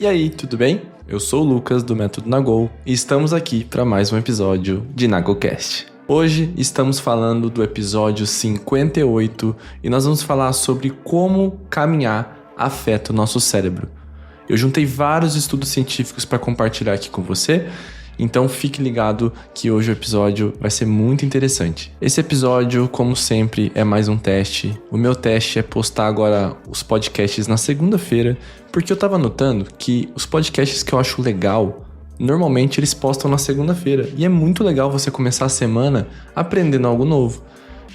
E aí, tudo bem? Eu sou o Lucas do Método Nagol e estamos aqui para mais um episódio de Nagolcast. Hoje estamos falando do episódio 58 e nós vamos falar sobre como caminhar afeta o nosso cérebro. Eu juntei vários estudos científicos para compartilhar aqui com você, então fique ligado que hoje o episódio vai ser muito interessante. Esse episódio, como sempre, é mais um teste. O meu teste é postar agora os podcasts na segunda-feira, porque eu tava notando que os podcasts que eu acho legal, normalmente eles postam na segunda-feira. E é muito legal você começar a semana aprendendo algo novo.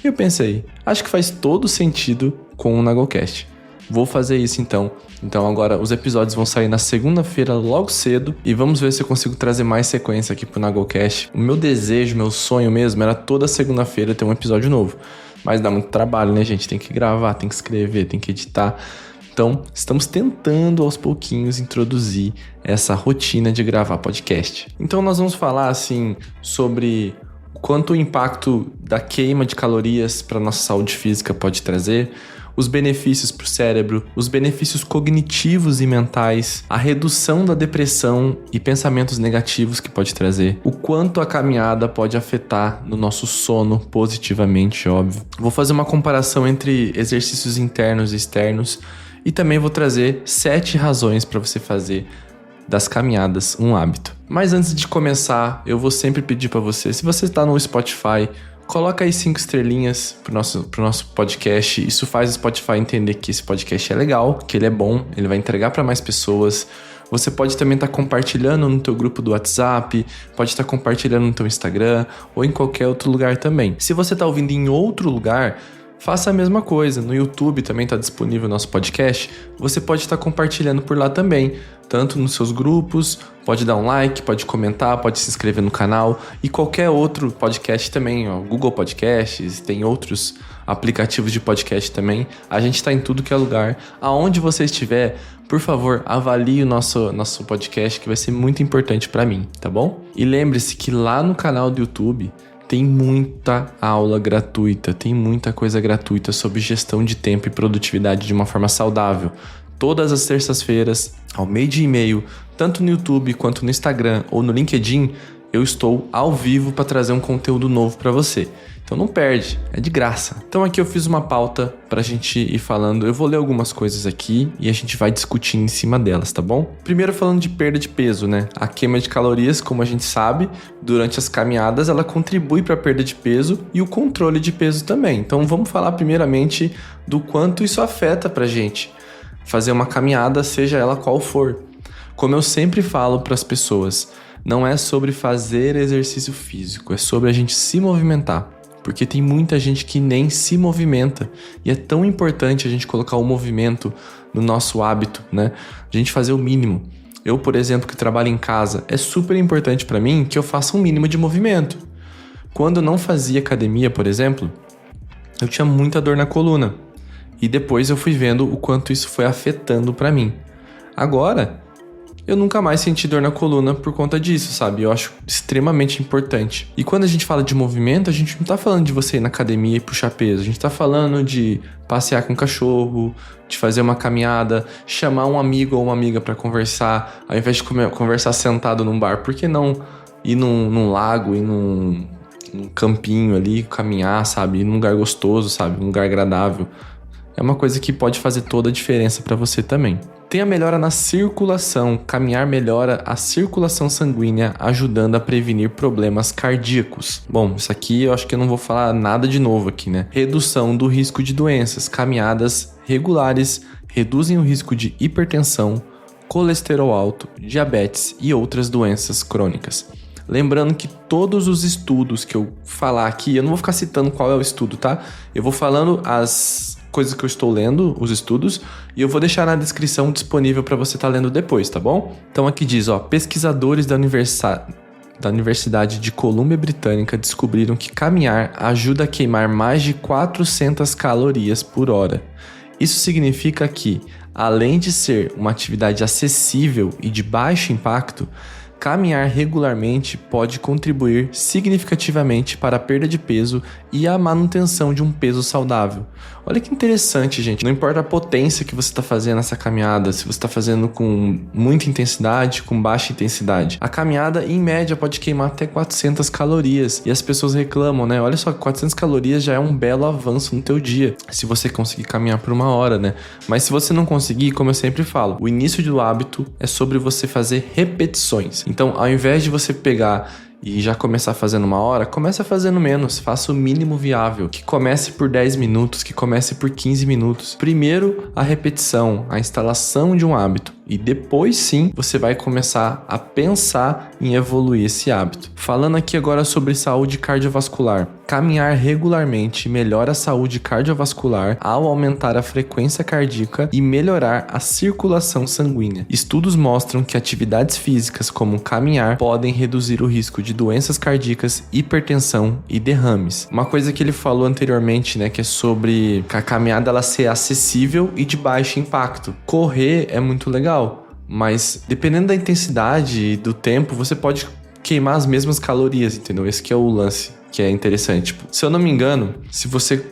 E eu pensei, acho que faz todo sentido com o Nagolcast. Vou fazer isso então. Então agora os episódios vão sair na segunda-feira logo cedo e vamos ver se eu consigo trazer mais sequência aqui pro Nagolcast. O meu desejo, meu sonho mesmo era toda segunda-feira ter um episódio novo. Mas dá muito trabalho, né, gente? Tem que gravar, tem que escrever, tem que editar. Então estamos tentando aos pouquinhos introduzir essa rotina de gravar podcast. Então nós vamos falar assim sobre quanto o impacto da queima de calorias para nossa saúde física pode trazer, os benefícios para o cérebro, os benefícios cognitivos e mentais, a redução da depressão e pensamentos negativos que pode trazer, o quanto a caminhada pode afetar no nosso sono positivamente, óbvio. Vou fazer uma comparação entre exercícios internos e externos e também vou trazer 7 razões para você fazer das caminhadas um hábito. Mas antes de começar, eu vou sempre pedir para você, se você está no Spotify, coloca aí 5 estrelinhas pro nosso podcast. Isso faz o Spotify entender que esse podcast é legal, que ele é bom, ele vai entregar para mais pessoas. Você pode também estar compartilhando no teu grupo do WhatsApp, pode estar compartilhando no teu Instagram ou em qualquer outro lugar também. Se você está ouvindo em outro lugar, faça a mesma coisa. No YouTube também está disponível o nosso podcast. Você pode estar compartilhando por lá também, tanto nos seus grupos, pode dar um like, pode comentar, pode se inscrever no canal e qualquer outro podcast também, ó, Google Podcasts, tem outros aplicativos de podcast também. A gente está em tudo que é lugar. Aonde você estiver, por favor, avalie o nosso podcast, que vai ser muito importante para mim, tá bom? E lembre-se que lá no canal do YouTube tem muita aula gratuita, tem muita coisa gratuita sobre gestão de tempo e produtividade de uma forma saudável. Todas as terças-feiras, ao 12:30, tanto no YouTube quanto no Instagram ou no LinkedIn, eu estou ao vivo para trazer um conteúdo novo para você. Então não perde, é de graça. Então aqui eu fiz uma pauta pra gente ir falando. Eu vou ler algumas coisas aqui e a gente vai discutir em cima delas, tá bom? Primeiro falando de perda de peso, né? A queima de calorias, como a gente sabe, durante as caminhadas, ela contribui para a perda de peso e o controle de peso também. Então vamos falar primeiramente do quanto isso afeta pra gente fazer uma caminhada, seja ela qual for. Como eu sempre falo para as pessoas, não é sobre fazer exercício físico, é sobre a gente se movimentar. Porque tem muita gente que nem se movimenta. E é tão importante a gente colocar o movimento no nosso hábito, né? A gente fazer o mínimo. Eu, por exemplo, que trabalho em casa, é super importante para mim que eu faça um mínimo de movimento. Quando eu não fazia academia, por exemplo, eu tinha muita dor na coluna. E depois eu fui vendo o quanto isso foi afetando para mim. Agora, eu nunca mais senti dor na coluna por conta disso, sabe? Eu acho extremamente importante. E quando a gente fala de movimento, a gente não tá falando de você ir na academia e puxar peso. A gente tá falando de passear com o cachorro, de fazer uma caminhada, chamar um amigo ou uma amiga para conversar, ao invés de conversar sentado num bar. Por que não ir num lago, ir num campinho ali, caminhar, sabe? Ir num lugar gostoso, sabe? Um lugar agradável. É uma coisa que pode fazer toda a diferença para você também. Tem a melhora na circulação. Caminhar melhora a circulação sanguínea, ajudando a prevenir problemas cardíacos. Bom, isso aqui eu acho que eu não vou falar nada de novo aqui, né? Redução do risco de doenças. Caminhadas regulares reduzem o risco de hipertensão, colesterol alto, diabetes e outras doenças crônicas. Lembrando que todos os estudos que eu falar aqui, eu não vou ficar citando qual é o estudo, tá? Eu vou falando as coisas que eu estou lendo, os estudos, e eu vou deixar na descrição disponível para você estar lendo depois, tá bom? Então aqui diz, ó, pesquisadores da Universidade de Colômbia Britânica descobriram que caminhar ajuda a queimar mais de 400 calorias por hora. Isso significa que, além de ser uma atividade acessível e de baixo impacto, Caminhar regularmente pode contribuir significativamente para a perda de peso e a manutenção de um peso saudável. Olha que interessante, gente. Não importa a potência que você está fazendo essa caminhada, se você está fazendo com muita intensidade, com baixa intensidade. A caminhada, em média, pode queimar até 400 calorias. E as pessoas reclamam, né? Olha só, 400 calorias já é um belo avanço no teu dia, se você conseguir caminhar por 1 hora, né? Mas se você não conseguir, como eu sempre falo, o início do hábito é sobre você fazer repetições. Então, ao invés de você pegar e já começar fazendo 1 hora, começa fazendo menos, faça o mínimo viável, que comece por 10 minutos, que comece por 15 minutos. Primeiro, a repetição, a instalação de um hábito, e depois sim, você vai começar a pensar em evoluir esse hábito. Falando aqui agora sobre saúde cardiovascular. Caminhar regularmente melhora a saúde cardiovascular ao aumentar a frequência cardíaca e melhorar a circulação sanguínea. Estudos mostram que atividades físicas como caminhar podem reduzir o risco de doenças cardíacas, hipertensão e derrames. Uma coisa que ele falou anteriormente, né, que é sobre a caminhada ela ser acessível e de baixo impacto. Correr é muito legal, mas dependendo da intensidade e do tempo, você pode queimar as mesmas calorias, entendeu? Esse que é o lance, que é interessante. Tipo, se eu não me engano, se você,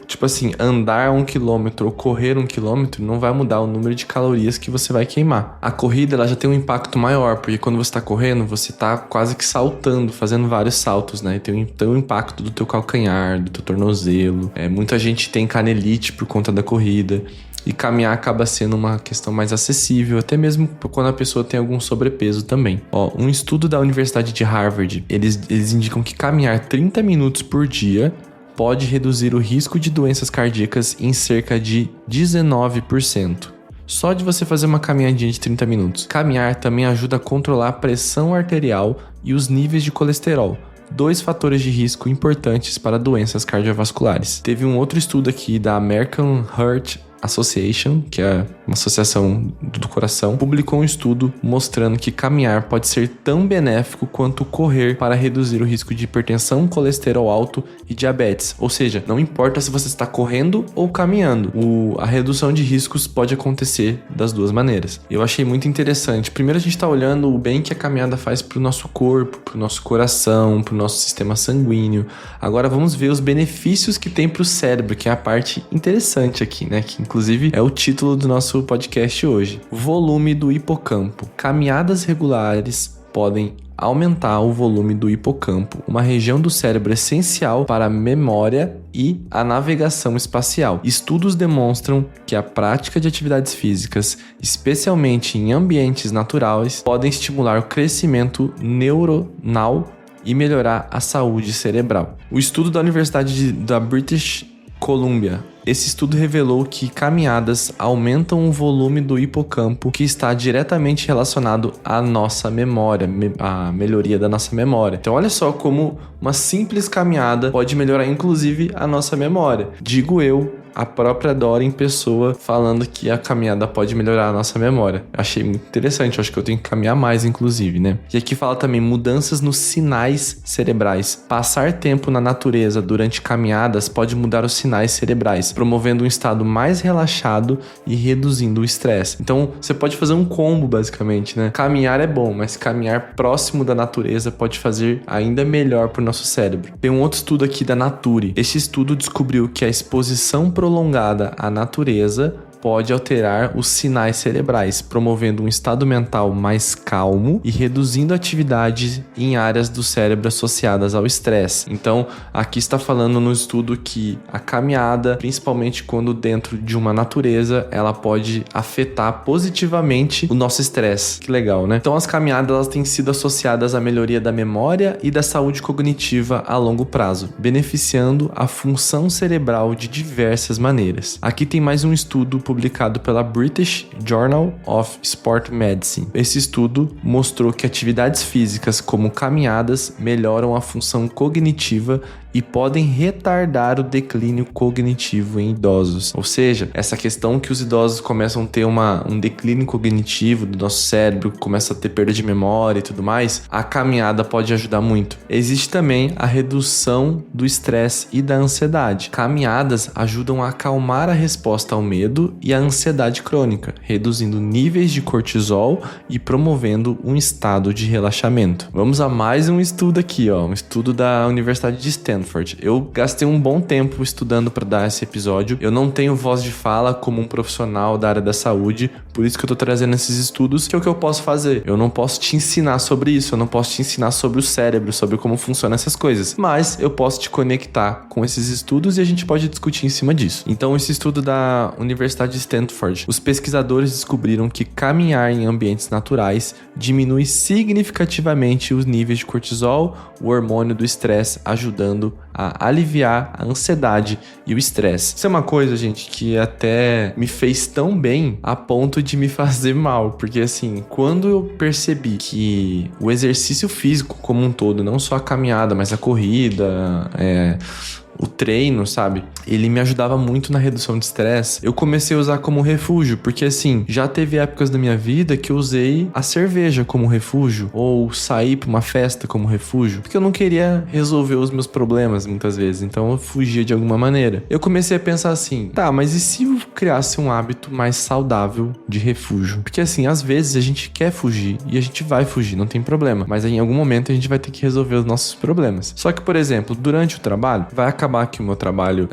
andar 1 quilômetro ou correr 1 quilômetro, não vai mudar o número de calorias que você vai queimar. A corrida, ela já tem um impacto maior, porque quando você tá correndo, você tá quase que saltando, fazendo vários saltos, né? Tem o impacto do teu calcanhar, do teu tornozelo. Muita gente tem canelite por conta da corrida. E caminhar acaba sendo uma questão mais acessível, até mesmo quando a pessoa tem algum sobrepeso também. Um estudo da Universidade de Harvard, eles indicam que caminhar 30 minutos por dia pode reduzir o risco de doenças cardíacas em cerca de 19%. Só de você fazer uma caminhadinha de 30 minutos. Caminhar também ajuda a controlar a pressão arterial e os níveis de colesterol, 2 fatores de risco importantes para doenças cardiovasculares. Teve um outro estudo aqui da American Heart Association, que é uma associação do coração, publicou um estudo mostrando que caminhar pode ser tão benéfico quanto correr para reduzir o risco de hipertensão, colesterol alto e diabetes. Ou seja, não importa se você está correndo ou caminhando, a redução de riscos pode acontecer das duas maneiras. Eu achei muito interessante. Primeiro, a gente está olhando o bem que a caminhada faz para o nosso corpo, para o nosso coração, para o nosso sistema sanguíneo. Agora vamos ver os benefícios que tem para o cérebro, que é a parte interessante aqui, né? Que inclusive é o título do nosso podcast hoje. Volume do hipocampo. Caminhadas regulares podem aumentar o volume do hipocampo, uma região do cérebro essencial para a memória e a navegação espacial. Estudos demonstram que a prática de atividades físicas, especialmente em ambientes naturais, podem estimular o crescimento neuronal e melhorar a saúde cerebral. O estudo da Universidade da British Columbia. Esse estudo revelou que caminhadas aumentam o volume do hipocampo, que está diretamente relacionado à nossa memória, à melhoria da nossa memória. Então olha só como uma simples caminhada pode melhorar inclusive a nossa memória. Digo eu, a própria Dora em pessoa, falando que a caminhada pode melhorar a nossa memória. Eu achei muito interessante, eu acho que eu tenho que caminhar mais, inclusive, né? E aqui fala também mudanças nos sinais cerebrais. Passar tempo na natureza durante caminhadas pode mudar os sinais cerebrais, promovendo um estado mais relaxado e reduzindo o estresse. Então, você pode fazer um combo, basicamente, né? Caminhar é bom, mas caminhar próximo da natureza pode fazer ainda melhor para o nosso cérebro. Tem um outro estudo aqui da Nature. Este estudo descobriu que a exposição prolongada à natureza pode alterar os sinais cerebrais, promovendo um estado mental mais calmo e reduzindo atividade em áreas do cérebro associadas ao estresse. Então, aqui está falando no estudo que a caminhada, principalmente quando dentro de uma natureza, ela pode afetar positivamente o nosso estresse. Que legal, né? Então, as caminhadas elas têm sido associadas à melhoria da memória e da saúde cognitiva a longo prazo, beneficiando a função cerebral de diversas maneiras. Aqui tem mais um estudo publicado pela British Journal of Sport Medicine. Esse estudo mostrou que atividades físicas como caminhadas melhoram a função cognitiva e podem retardar o declínio cognitivo em idosos. Ou seja, essa questão que os idosos começam a ter um declínio cognitivo do nosso cérebro, começa a ter perda de memória e tudo mais, a caminhada pode ajudar muito. Existe também a redução do estresse e da ansiedade. Caminhadas ajudam a acalmar a resposta ao medo e a ansiedade crônica, reduzindo níveis de cortisol e promovendo um estado de relaxamento. Vamos a mais um estudo aqui, um estudo da Universidade de Stanford. Eu gastei um bom tempo estudando para dar esse episódio. Eu não tenho voz de fala como um profissional da área da saúde, por isso que eu tô trazendo esses estudos, que é o que eu posso fazer. Eu não posso te ensinar sobre isso, eu não posso te ensinar sobre o cérebro, sobre como funcionam essas coisas, mas eu posso te conectar com esses estudos e a gente pode discutir em cima disso. Então, esse estudo da Universidade de Stanford, os pesquisadores descobriram que caminhar em ambientes naturais diminui significativamente os níveis de cortisol, o hormônio do estresse, ajudando a aliviar a ansiedade e o estresse. Isso é uma coisa, gente, que até me fez tão bem a ponto de me fazer mal, porque assim, quando eu percebi que o exercício físico como um todo, não só a caminhada, mas a corrida, o treino, sabe? Ele me ajudava muito na redução de estresse. Eu comecei a usar como refúgio, porque assim, já teve épocas da minha vida que eu usei a cerveja como refúgio, ou sair pra uma festa como refúgio, porque eu não queria resolver os meus problemas muitas vezes, então eu fugia de alguma maneira. Eu comecei a pensar assim, tá, mas e se eu criasse um hábito mais saudável de refúgio? Porque assim, às vezes a gente quer fugir, e a gente vai fugir, não tem problema, mas em algum momento a gente vai ter que resolver os nossos problemas. Só que, por exemplo, durante o trabalho, vai acabar aqui o meu trabalho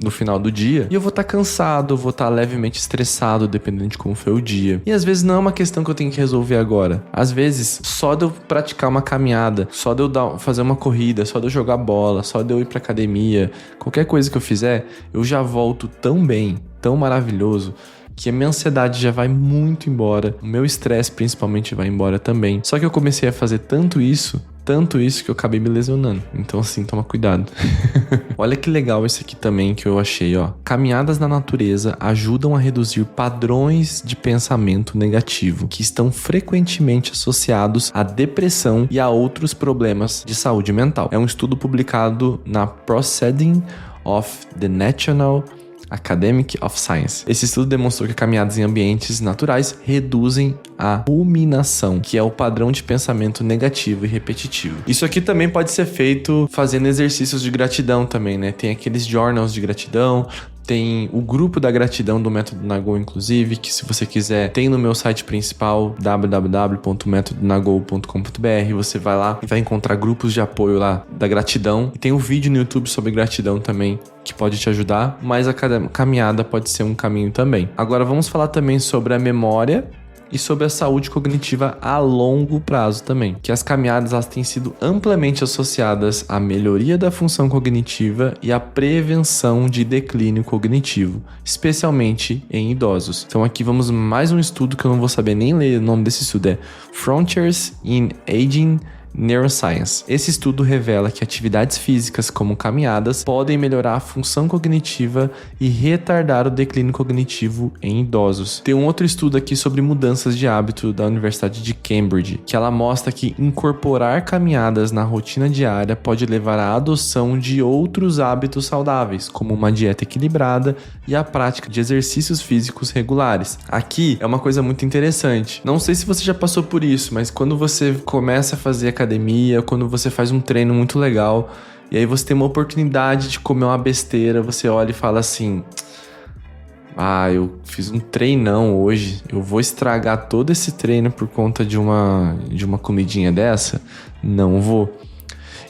no final do dia e eu vou estar cansado, eu vou estar levemente estressado, dependendo de como foi o dia. E às vezes não é uma questão que eu tenho que resolver agora. Às vezes, só de eu praticar uma caminhada, só de eu fazer uma corrida, só de eu jogar bola, só de eu ir pra academia, qualquer coisa que eu fizer, eu já volto tão bem, tão maravilhoso, que a minha ansiedade já vai muito embora, o meu estresse principalmente vai embora também. Só que eu comecei a fazer tanto isso que eu acabei me lesionando. Então assim, toma cuidado. Olha que legal esse aqui também que eu achei, Caminhadas na natureza ajudam a reduzir padrões de pensamento negativo que estão frequentemente associados à depressão e a outros problemas de saúde mental. É um estudo publicado na Proceedings of the National Academy of Science. Esse estudo demonstrou que caminhadas em ambientes naturais reduzem a ruminação, que é o padrão de pensamento negativo e repetitivo. Isso aqui também pode ser feito fazendo exercícios de gratidão também, né? Tem aqueles journals de gratidão, tem o grupo da gratidão do Método Nagol, inclusive, que se você quiser, tem no meu site principal, www.metodonagol.com.br. Você vai lá e vai encontrar grupos de apoio lá da gratidão. E tem um vídeo no YouTube sobre gratidão também, que pode te ajudar, mas a caminhada pode ser um caminho também. Agora vamos falar também sobre a memória e sobre a saúde cognitiva a longo prazo também, que as caminhadas elas têm sido amplamente associadas à melhoria da função cognitiva e à prevenção de declínio cognitivo, especialmente em idosos. Então aqui vamos mais um estudo que eu não vou saber nem ler, o nome desse estudo é Frontiers in Aging Neuroscience. Esse estudo revela que atividades físicas como caminhadas podem melhorar a função cognitiva e retardar o declínio cognitivo em idosos. Tem um outro estudo aqui sobre mudanças de hábito da Universidade de Cambridge, que ela mostra que incorporar caminhadas na rotina diária pode levar à adoção de outros hábitos saudáveis, como uma dieta equilibrada e a prática de exercícios físicos regulares. Aqui é uma coisa muito interessante. Não sei se você já passou por isso, mas quando você começa a fazer academia, quando você faz um treino muito legal e aí você tem uma oportunidade de comer uma besteira, você olha e fala assim: eu fiz um treinão hoje, eu vou estragar todo esse treino por conta de uma comidinha dessa? Não vou.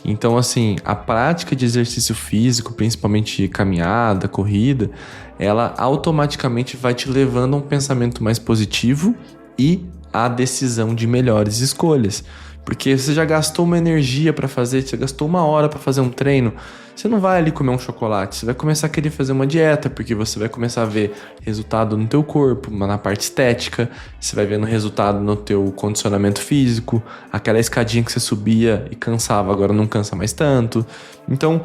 Então assim, a prática de exercício físico, principalmente caminhada, corrida, ela automaticamente vai te levando a um pensamento mais positivo e a decisão de melhores escolhas. Porque você já gastou uma energia para fazer, você gastou 1 hora para fazer um treino, você não vai ali comer um chocolate, você vai começar a querer fazer uma dieta, porque você vai começar a ver resultado no teu corpo, na parte estética, você vai vendo resultado no teu condicionamento físico, aquela escadinha que você subia e cansava, agora não cansa mais tanto. Então,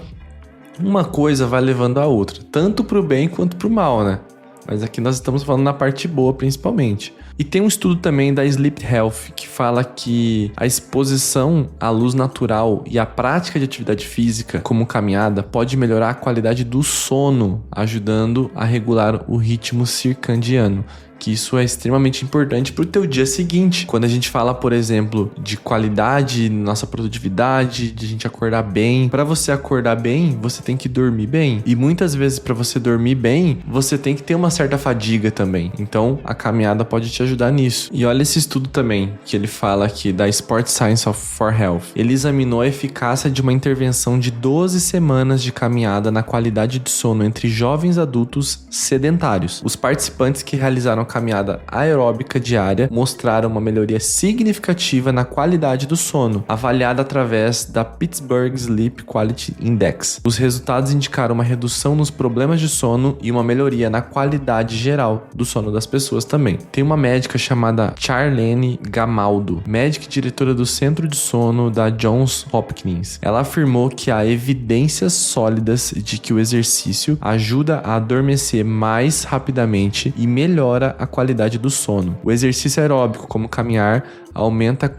uma coisa vai levando a outra, tanto pro bem quanto pro mal, né? Mas aqui nós estamos falando na parte boa, principalmente. E tem um estudo também da Sleep Health que fala que a exposição à luz natural e a prática de atividade física, como caminhada, pode melhorar a qualidade do sono, ajudando a regular o ritmo circadiano, que isso é extremamente importante pro teu dia seguinte. Quando a gente fala, por exemplo, de qualidade, nossa produtividade, de a gente acordar bem, para você acordar bem, você tem que dormir bem. E muitas vezes para você dormir bem, você tem que ter uma certa fadiga também. Então, a caminhada pode te ajudar nisso. E olha esse estudo também, que ele fala aqui da Sport Science for Health. Ele examinou a eficácia de uma intervenção de 12 semanas de caminhada na qualidade de sono entre jovens adultos sedentários. Os participantes que realizaram a caminhada aeróbica diária mostraram uma melhoria significativa na qualidade do sono, avaliada através da Pittsburgh Sleep Quality Index. Os resultados indicaram uma redução nos problemas de sono e uma melhoria na qualidade geral do sono das pessoas também. Tem uma médica chamada Charlene Gamaldo, médica e diretora do Centro de Sono da Johns Hopkins. Ela afirmou que há evidências sólidas de que o exercício ajuda a adormecer mais rapidamente e melhora a qualidade do sono. O exercício aeróbico, como caminhar, aumenta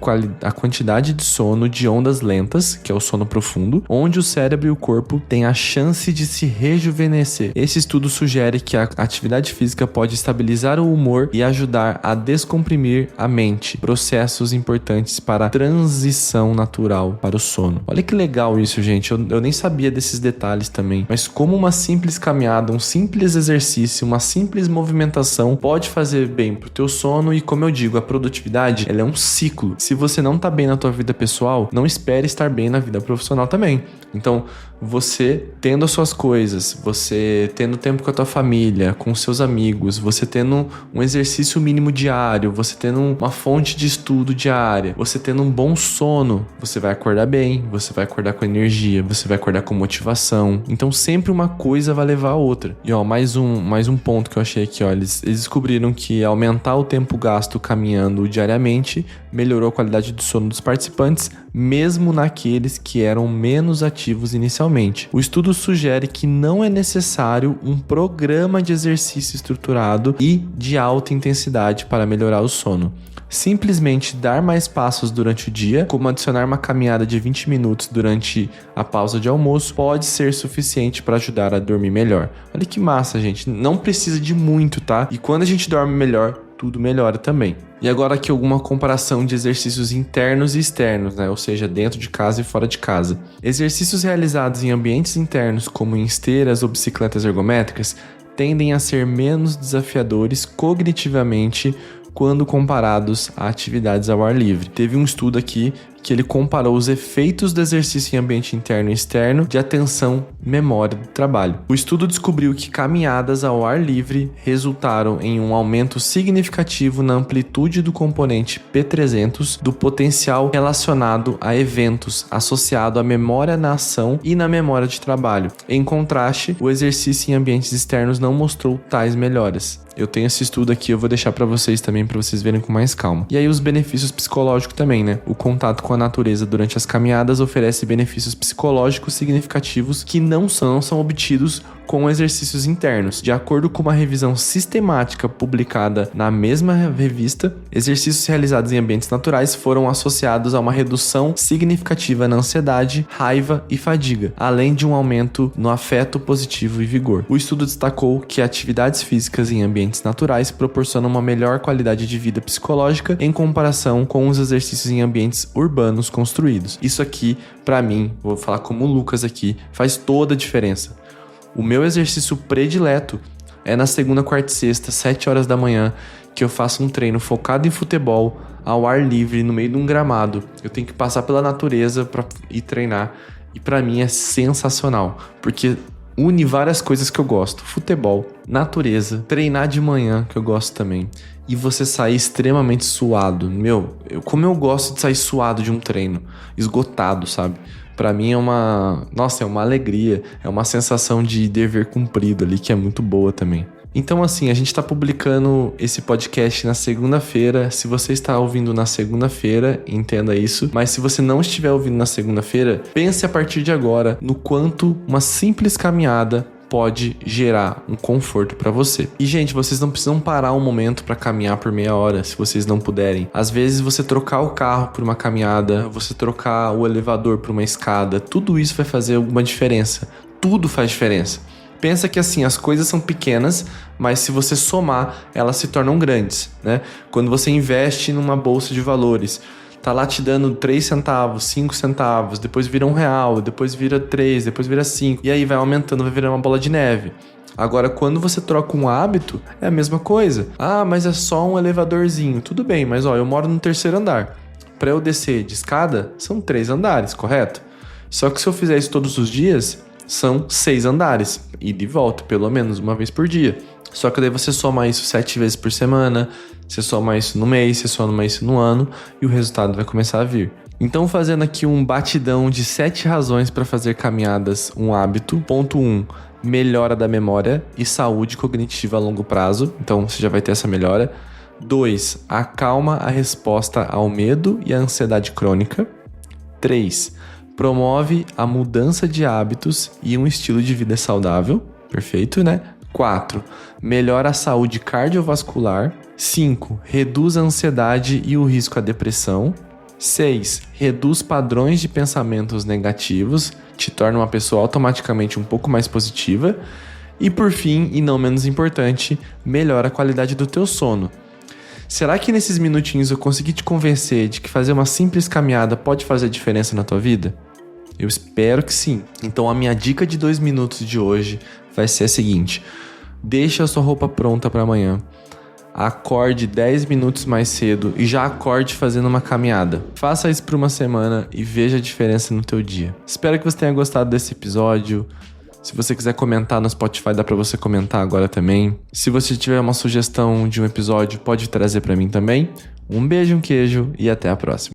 a quantidade de sono de ondas lentas, que é o sono profundo, onde o cérebro e o corpo têm a chance de se rejuvenescer. Esse estudo sugere que a atividade física pode estabilizar o humor e ajudar a descomprimir a mente, processos importantes para a transição natural para o sono. Olha que legal isso, gente. Eu nem sabia desses detalhes também, mas como uma simples caminhada, um simples exercício, uma simples movimentação pode fazer bem pro teu sono. E como eu digo, a produtividade, ela é um ciclo. Se você não tá bem na tua vida pessoal, não espere estar bem na vida profissional também. Então, você tendo as suas coisas, você tendo tempo com a tua família, com os seus amigos, você tendo um exercício mínimo diário, você tendo uma fonte de estudo diária, você tendo um bom sono, você vai acordar bem, você vai acordar com energia, você vai acordar com motivação. Então, sempre uma coisa vai levar a outra. E ó, mais um ponto que eu achei aqui, ó, eles descobriram que aumentar o tempo gasto caminhando diariamente melhorou a qualidade do sono dos participantes, mesmo naqueles que eram menos ativos inicialmente. O estudo sugere que não é necessário um programa de exercício estruturado e de alta intensidade para melhorar o sono. Simplesmente dar mais passos durante o dia, como adicionar uma caminhada de 20 minutos durante a pausa de almoço, pode ser suficiente para ajudar a dormir melhor. Olha que massa, gente. Não precisa de muito, tá? E quando a gente dorme melhor, tudo melhora também. E agora aqui alguma comparação de exercícios internos e externos, né? Ou seja, dentro de casa e fora de casa. Exercícios realizados em ambientes internos, como em esteiras ou bicicletas ergométricas, tendem a ser menos desafiadores cognitivamente quando comparados a atividades ao ar livre. Teve um estudo aqui que ele comparou os efeitos do exercício em ambiente interno e externo de atenção, memória do trabalho. O estudo descobriu que caminhadas ao ar livre resultaram em um aumento significativo na amplitude do componente P300 do potencial relacionado a eventos associado à memória na ação e na memória de trabalho. Em contraste, o exercício em ambientes externos não mostrou tais melhoras. Eu tenho esse estudo aqui, eu vou deixar para vocês também, para vocês verem com mais calma. E aí os benefícios psicológicos também, né? O contato com a natureza durante as caminhadas oferece benefícios psicológicos significativos que não são obtidos com exercícios internos. De acordo com uma revisão sistemática publicada na mesma revista, exercícios realizados em ambientes naturais foram associados a uma redução significativa na ansiedade, raiva e fadiga, além de um aumento no afeto positivo e vigor. O estudo destacou que atividades físicas em ambientes naturais proporcionam uma melhor qualidade de vida psicológica em comparação com os exercícios em ambientes urbanos construídos. Isso aqui, pra mim, vou falar como o Lucas aqui, faz toda a diferença. O meu exercício predileto é na segunda, quarta e sexta, 7 horas da manhã, que eu faço um treino focado em futebol, ao ar livre, no meio de um gramado. Eu tenho que passar pela natureza para ir treinar. E pra mim é sensacional, porque une várias coisas que eu gosto. Futebol, natureza, treinar de manhã, que eu gosto também. E você sair extremamente suado. Como eu gosto de sair suado de um treino, esgotado, sabe? Pra mim é uma alegria, é uma sensação de dever cumprido ali, que é muito boa também. Então assim, a gente tá publicando esse podcast na segunda-feira. Se você está ouvindo na segunda-feira, entenda isso. Mas se você não estiver ouvindo na segunda-feira, pense a partir de agora no quanto uma simples caminhada pode gerar um conforto para você. E, gente, vocês não precisam parar um momento para caminhar por meia hora, se vocês não puderem. Às vezes, você trocar o carro por uma caminhada, você trocar o elevador por uma escada, tudo isso vai fazer alguma diferença. Tudo faz diferença. Pensa que assim, as coisas são pequenas, mas se você somar, elas se tornam grandes, né? Quando você investe numa bolsa de valores, tá lá te dando 3 centavos, 5 centavos, depois vira R$1, depois vira 3, depois vira 5, e aí vai aumentando, vai virando uma bola de neve. Agora, quando você troca um hábito, é a mesma coisa. Ah, mas é só um elevadorzinho. Tudo bem, mas ó, eu moro no 3º andar. Para eu descer de escada, são 3 andares, correto? Só que se eu fizer isso todos os dias, são 6 andares. Ida e volta, pelo menos uma vez por dia. Só que daí você soma isso 7 vezes por semana, você soma isso no mês, você soma isso no ano, e o resultado vai começar a vir. Então, fazendo aqui um batidão de 7 razões para fazer caminhadas um hábito. Ponto 1. Melhora da memória e saúde cognitiva a longo prazo. Então, você já vai ter essa melhora. 2. Acalma a resposta ao medo e à ansiedade crônica. 3. Promove a mudança de hábitos e um estilo de vida saudável. Perfeito, né? 4. Melhora a saúde cardiovascular. 5. Reduz a ansiedade e o risco à depressão. 6. Reduz padrões de pensamentos negativos, te torna uma pessoa automaticamente um pouco mais positiva. E por fim, e não menos importante, melhora a qualidade do teu sono. Será que nesses minutinhos eu consegui te convencer de que fazer uma simples caminhada pode fazer diferença na tua vida? Eu espero que sim. Então a minha dica de 2 minutos de hoje vai ser a seguinte: deixa a sua roupa pronta para amanhã. Acorde 10 minutos mais cedo e já acorde fazendo uma caminhada. Faça isso por uma semana e veja a diferença no teu dia. Espero que você tenha gostado desse episódio. Se você quiser comentar no Spotify, dá pra você comentar agora também. Se você tiver uma sugestão de um episódio, pode trazer pra mim também. Um beijo, um queijo e até a próxima.